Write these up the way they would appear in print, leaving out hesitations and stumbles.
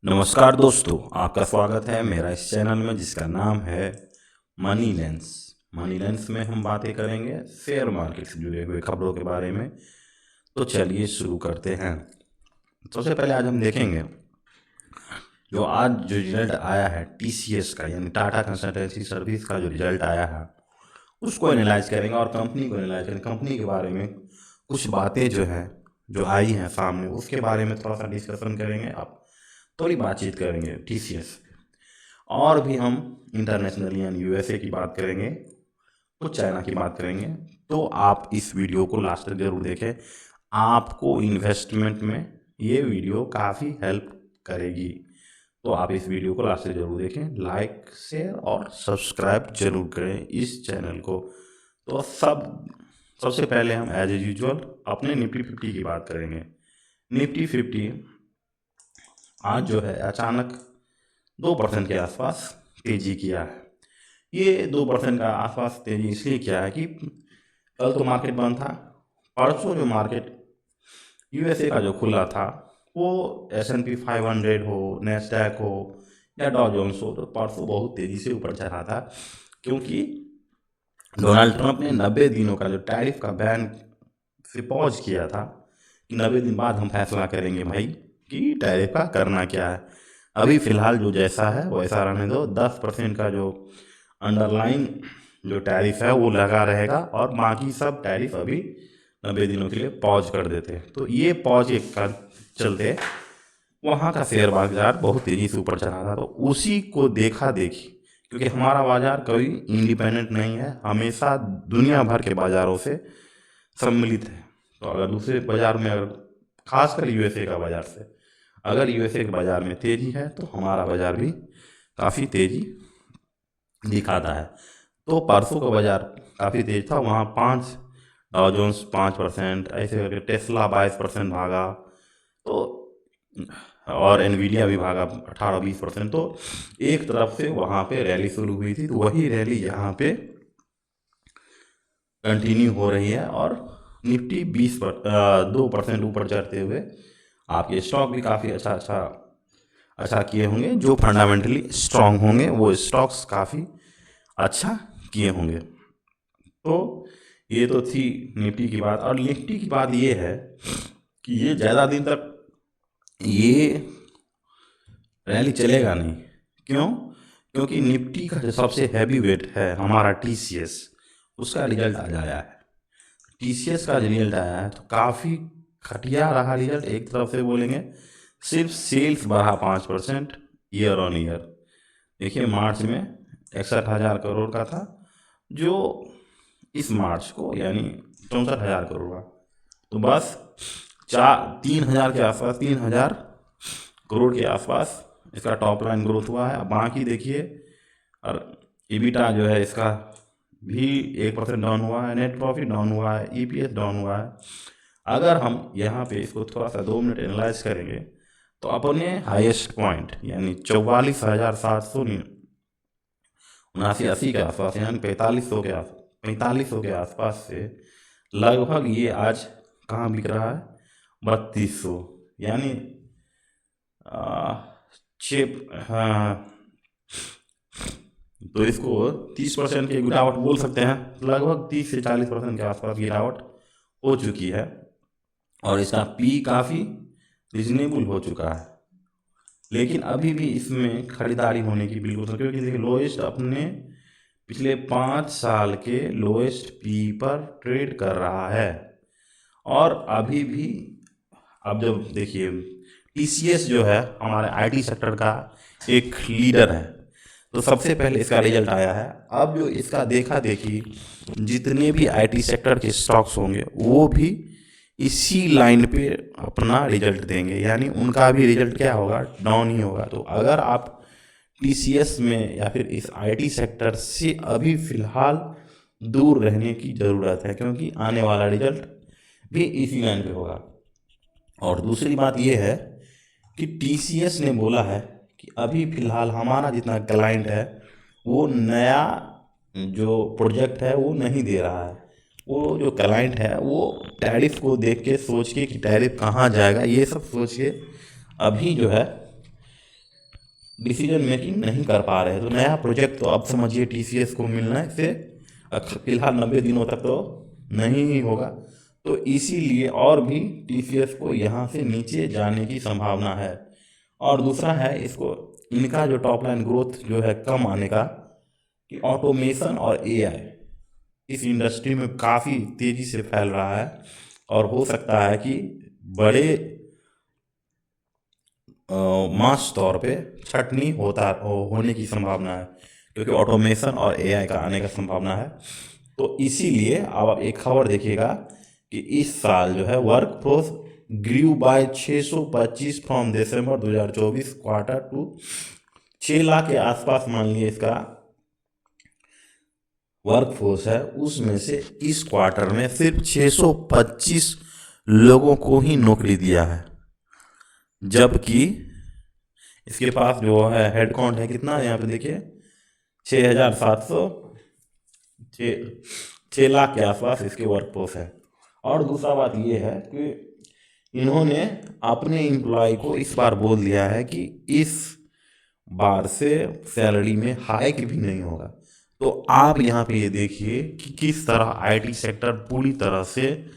नमस्कार दोस्तों, आपका स्वागत है मेरा इस चैनल में जिसका नाम है मनी लेंस। मनी लेंस में हम बातें करेंगे शेयर मार्केट से जुड़े हुए खबरों के बारे में। तो चलिए शुरू करते हैं। सबसे पहले आज हम देखेंगे जो आज जो रिजल्ट आया है टीसीएस का, यानी टाटा कंसल्टेंसी सर्विस का जो रिजल्ट आया है उसको एनालाइज करेंगे और कंपनी को एनालाइज करेंगे। कंपनी के बारे में कुछ बातें जो आई हैं सामने उसके बारे में थोड़ा सा डिस्कशन करेंगे, आप थोड़ी बातचीत करेंगे टीसीएस। और भी हम इंटरनेशनल यानी यूएसए की बात करेंगे, कुछ चाइना की बात करेंगे। तो आप इस वीडियो को लास्ट तक जरूर देखें, आपको इन्वेस्टमेंट में ये वीडियो काफ़ी हेल्प करेगी। तो आप इस वीडियो को लास्ट तक जरूर देखें, लाइक शेयर और सब्सक्राइब जरूर करें इस चैनल को। तो सबसे पहले हम एज यूजुअल अपने निफ्टी 50 की बात करेंगे। निफ्टी 50 आज जो है अचानक 2% के आसपास तेजी किया है। ये 2% का आसपास तेजी इसलिए किया है कि कल तो मार्केट बंद था, परसों जो मार्केट यूएसए का जो खुला था वो S&P 500 हो, नैस्डैक हो या डॉ जोन्स हो, तो परसों बहुत तेजी से ऊपर चढ़ा था, क्योंकि डोनाल्ड ट्रंप ने 90 दिनों का जो टैरिफ का बैन से पॉज किया था कि 90 दिन बाद हम फैसला करेंगे भाई कि टैरिफ का करना क्या है। अभी फिलहाल जो जैसा है वैसा रहने दो। 10% का जो अंडरलाइन जो टैरिफ है वो लगा रहेगा और बाकी सब टैरिफ अभी 90 दिनों के लिए पॉज कर देते हैं। तो ये पॉज का चलते वहाँ का शेयर बाजार बहुत तेजी से ऊपर चला था। तो उसी को देखा देखी, क्योंकि हमारा बाजार कभी इंडिपेंडेंट नहीं है, हमेशा दुनिया भर के बाजारों से सम्मिलित है। तो अगर दूसरे बाजार में, अगर खासकर यूएसए का बाजार से अगर यूएसए के बाजार में तेजी है तो हमारा बाजार भी काफ़ी तेजी दिखाता है। तो परसों का बाजार काफ़ी तेज था, वहाँ 5 डॉ जोन्स 5%, ऐसे करके टेस्ला 22% भागा, तो और एनवीडिया भी भागा 18-20%। तो एक तरफ से वहाँ पे रैली शुरू हुई थी, तो वही रैली यहाँ पे कंटिन्यू हो रही है और निफ्टी 2% ऊपर चढ़ते हुए आपके स्टॉक भी काफ़ी अच्छा किए होंगे। जो फंडामेंटली स्ट्रांग होंगे वो स्टॉक्स काफ़ी अच्छा किए होंगे। तो ये तो थी निफ्टी की बात। और निफ्टी की बात ये है कि ये ज़्यादा दिन तक ये रैली चलेगा नहीं। क्यों? क्योंकि निफ्टी का जो सबसे हैवी वेट है हमारा टीसीएस, उसका रिजल्ट आज आया है। टीसीएस का रिजल्ट आया है तो काफ़ी घटिया रहा रिजल्ट। एक तरफ से बोलेंगे सिर्फ सेल्स बढ़ा 5% ईयर ऑन ईयर। देखिए मार्च में 61,000 करोड़ का था, जो इस मार्च को यानी 64,000 करोड़ का, तो बस 3,000 के आसपास, 3,000 करोड़ के आसपास इसका टॉप लाइन ग्रोथ हुआ है। बाकी देखिए, और ईबिटा जो है इसका भी 1% डाउन हुआ है, नेट प्रॉफिट डाउन हुआ है, ईपीएस डाउन हुआ है। अगर हम यहाँ पे इसको थोड़ा सा 2 मिनट एनालाइज करेंगे तो अपने हाईएस्ट पॉइंट यानी 44,779-80 के आसपास, यानी 4500 के आसपास से लगभग ये आज कहाँ बिक रहा है, 3200, यानी हाँ, तो इसको 30% की गिरावट बोल सकते हैं। लगभग 30 से 40% के आसपास गिरावट हो चुकी है और इसका पी काफ़ी रिजनेबल हो चुका है। लेकिन अभी भी इसमें खरीदारी होने की बिल्कुल, क्योंकि देखिए लोएस्ट अपने पिछले 5 साल के लोएस्ट पी पर ट्रेड कर रहा है। और अभी भी अब जब देखिए टीसीएस जो है हमारे आईटी सेक्टर का एक लीडर है, तो सबसे पहले इसका रिजल्ट आया है। अब जो इसका देखा देखी जितने भी आईटी सेक्टर के स्टॉक्स होंगे वो भी इसी लाइन पे अपना रिजल्ट देंगे, यानी उनका भी रिजल्ट क्या होगा, डाउन ही होगा। तो अगर आप टीसीएस में या फिर इस आईटी सेक्टर से अभी फिलहाल दूर रहने की ज़रूरत है, क्योंकि आने वाला रिजल्ट भी इसी लाइन पे होगा। और दूसरी बात ये है कि टीसीएस ने बोला है कि अभी फिलहाल हमारा जितना क्लाइंट है वो नया जो प्रोजेक्ट है वो नहीं दे रहा है। वो जो क्लाइंट है वो टैरिफ को देख के सोच के कि टैरिफ कहाँ जाएगा, ये सब सोच के अभी जो है डिसीजन मेकिंग नहीं कर पा रहे। तो नया प्रोजेक्ट तो अब समझिए टीसीएस को मिलना है से फिलहाल 90 दिनों तक तो नहीं ही होगा। तो इसीलिए और भी टीसीएस को यहाँ से नीचे जाने की संभावना है। और दूसरा है इसको, इनका जो टॉप लाइन ग्रोथ जो है कम आने का, कि ऑटोमेशन और एआई इस इंडस्ट्री में काफ़ी तेज़ी से फैल रहा है और हो सकता है कि बड़े मास तौर पे छटनी होने की संभावना है, क्योंकि ऑटोमेशन और एआई का आने का संभावना है। तो इसीलिए अब आप एक खबर देखिएगा कि इस साल जो है work force grew by 625 from December 2024 quarter to 6 lakh के आसपास मान लिए इसका वर्क फोर्स है। उसमें से इस क्वार्टर में सिर्फ 625 लोगों को ही नौकरी दिया है, जबकि इसके पास जो है हेड काउंट है कितना, यहाँ पे देखिए 6,700, 6 लाख के आसपास इसके वर्क फोर्स है। और दूसरा बात ये है कि इन्होंने अपने एम्प्लॉय को इस बार बोल दिया है कि इस बार से सैलरी में हाइक भी नहीं होगा। तो आप यहाँ पे ये देखिए कि किस तरह आईटी सेक्टर पूरी तरह से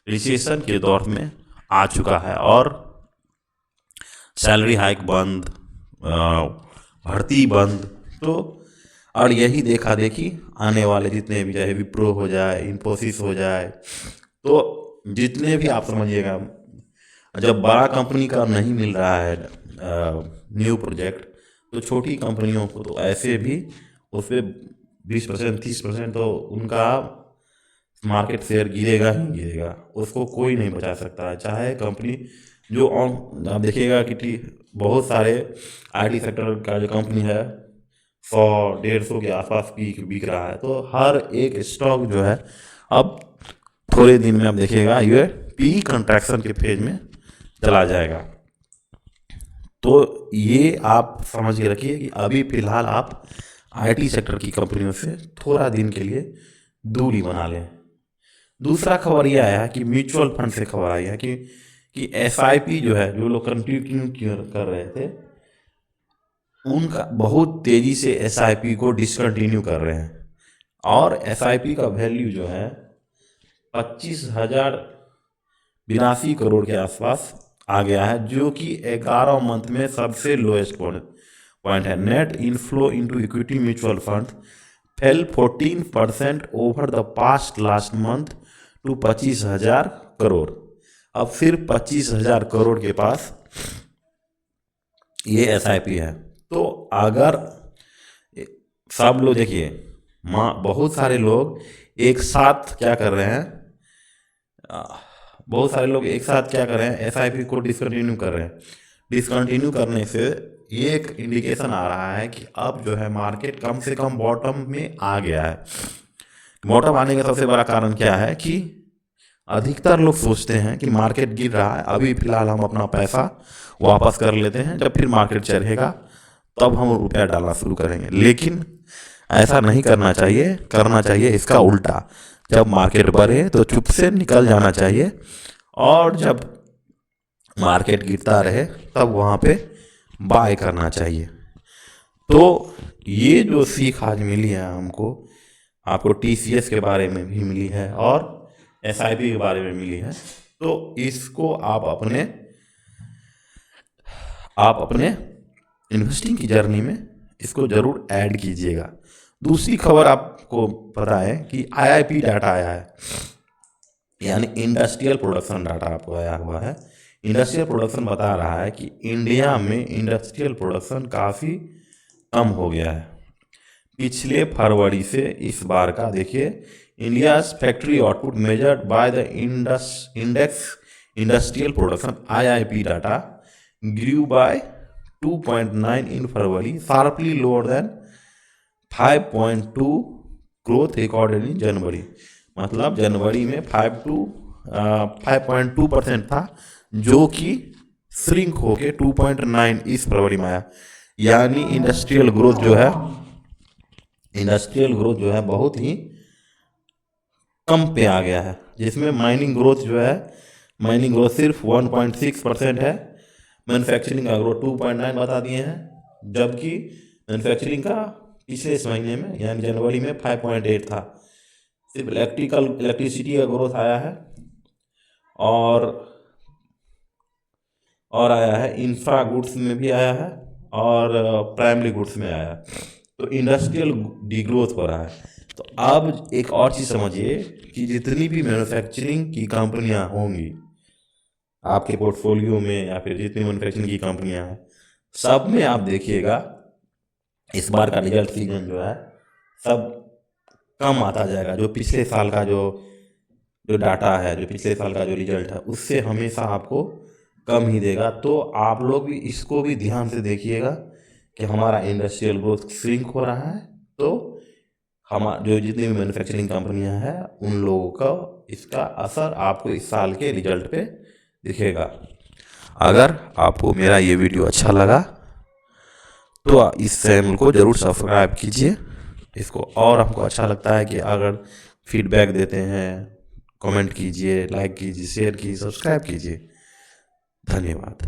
रिसेशन के दौर में आ चुका है और सैलरी हाइक बंद, भर्ती बंद। तो और यही देखा देखी आने वाले जितने भी, चाहे विप्रो हो जाए, इन्फोसिस हो जाए, तो जितने भी आप समझिएगा, जब बड़ा कंपनी का नहीं मिल रहा है न्यू प्रोजेक्ट, तो छोटी कंपनियों को तो ऐसे भी उस पर 20% 30% तो उनका मार्केट शेयर गिरेगा ही गिरेगा, उसको कोई नहीं बचा सकता है। चाहे कंपनी जो आप देखिएगा कि बहुत सारे आईटी सेक्टर का जो कंपनी है 100-150 के आसपास बिक रहा है। तो हर एक स्टॉक जो है अब थोड़े दिन में आप देखिएगा ये पी कंट्रैक्शन के फेज में चला जाएगा। तो ये आप समझ के रखिए कि अभी फिलहाल आप आईटी सेक्टर की कंपनियों से थोड़ा दिन के लिए दूरी बना लें। दूसरा खबर ये आया कि म्यूचुअल फंड से खबर आई है कि एसआईपी जो है, जो लोग कंटिन्यू कर रहे थे, उनका बहुत तेजी से एसआईपी को डिसकंटिन्यू कर रहे हैं और एसआईपी का वैल्यू जो है 25,082 करोड़ के आसपास आ गया है, जो कि 11 मंथ में सबसे लोएस्ट पॉइंट है। Net inflow into equity mutual fund fell 14% over the past last month to 25,000 crore. अब सिर्फ 25,000 करोड़ के पास ये एसआईपी है। तो अगर सब लोग देखिए, बहुत सारे लोग एक साथ क्या कर रहे हैं, एसआईपी को डिसकंटिन्यू कर रहे हैं। डिसकंटिन्यू करने से एक इंडिकेशन आ रहा है कि अब जो है मार्केट कम से कम बॉटम में आ गया है। बॉटम आने का सबसे बड़ा कारण क्या है कि अधिकतर लोग सोचते हैं कि मार्केट गिर रहा है, अभी फिलहाल हम अपना पैसा वापस कर लेते हैं, जब फिर मार्केट चढ़ेगा तब हम रुपया डालना शुरू करेंगे। लेकिन ऐसा नहीं करना चाहिए, करना चाहिए इसका उल्टा। जब मार्केट बढ़े तो चुप से निकल जाना चाहिए और जब मार्केट गिरता रहे तब वहाँ पे बाय करना चाहिए। तो ये जो सीख आज मिली है हमको, आपको टीसीएस के बारे में भी मिली है और एसआईपी के बारे में मिली है, तो इसको आप अपने इन्वेस्टिंग की जर्नी में इसको जरूर ऐड कीजिएगा। दूसरी खबर आपको पता है कि आईआईपी डाटा आया है, यानी इंडस्ट्रियल प्रोडक्शन डाटा आपको आया हुआ है। इंडस्ट्रियल प्रोडक्शन बता रहा है कि इंडिया में इंडस्ट्रियल प्रोडक्शन काफ़ी कम हो गया है पिछले फरवरी से इस बार का। देखिए, India's factory output measured by the index industrial production IIP data grew by 2.9 in February, sharply lower than 5.2 growth recorded in January. मतलब जनवरी में 5.2% था, जो कि श्रिंक होके 2.9 इस फरवरी में आया। यानी इंडस्ट्रियल ग्रोथ जो है बहुत ही कम पे आ गया है, जिसमें माइनिंग ग्रोथ सिर्फ 1.6% है, मैन्युफैक्चरिंग का ग्रोथ 2.9 बता दिए हैं जबकि मैन्युफैक्चरिंग का पिछले इस महीने में यानी जनवरी में 5.8 था। सिर्फ इलेक्ट्रिसिटी का ग्रोथ आया है और आया है, इंफ्रा गुड्स में भी आया है और प्राइमरी गुड्स में आया है। तो इंडस्ट्रियल डिग्रोथ हो रहा है। तो अब एक और चीज़ समझिए कि जितनी भी मैन्युफैक्चरिंग की कंपनियां होंगी आपके पोर्टफोलियो में या फिर जितनी मैन्युफैक्चरिंग की कंपनियां हैं, सब में आप देखिएगा इस बार का रिजल्ट सीजन जो है सब कम आता जाएगा। जो पिछले साल का जो डाटा है, जो पिछले साल का जो रिजल्ट है, उससे हमेशा आपको कम ही देगा। तो आप लोग भी इसको भी ध्यान से देखिएगा कि हमारा इंडस्ट्रियल ग्रोथ श्रिंक हो रहा है। तो हम जो जितनी भी मैन्युफैक्चरिंग कंपनियां हैं उन लोगों का इसका असर आपको इस साल के रिजल्ट पे दिखेगा। अगर आपको मेरा ये वीडियो अच्छा लगा तो इस चैनल को ज़रूर सब्सक्राइब कीजिए। इसको और हमको अच्छा लगता है कि अगर फीडबैक देते हैं, कमेंट कीजिए, लाइक कीजिए, शेयर कीजिए, सब्सक्राइब कीजिए। धन्यवाद।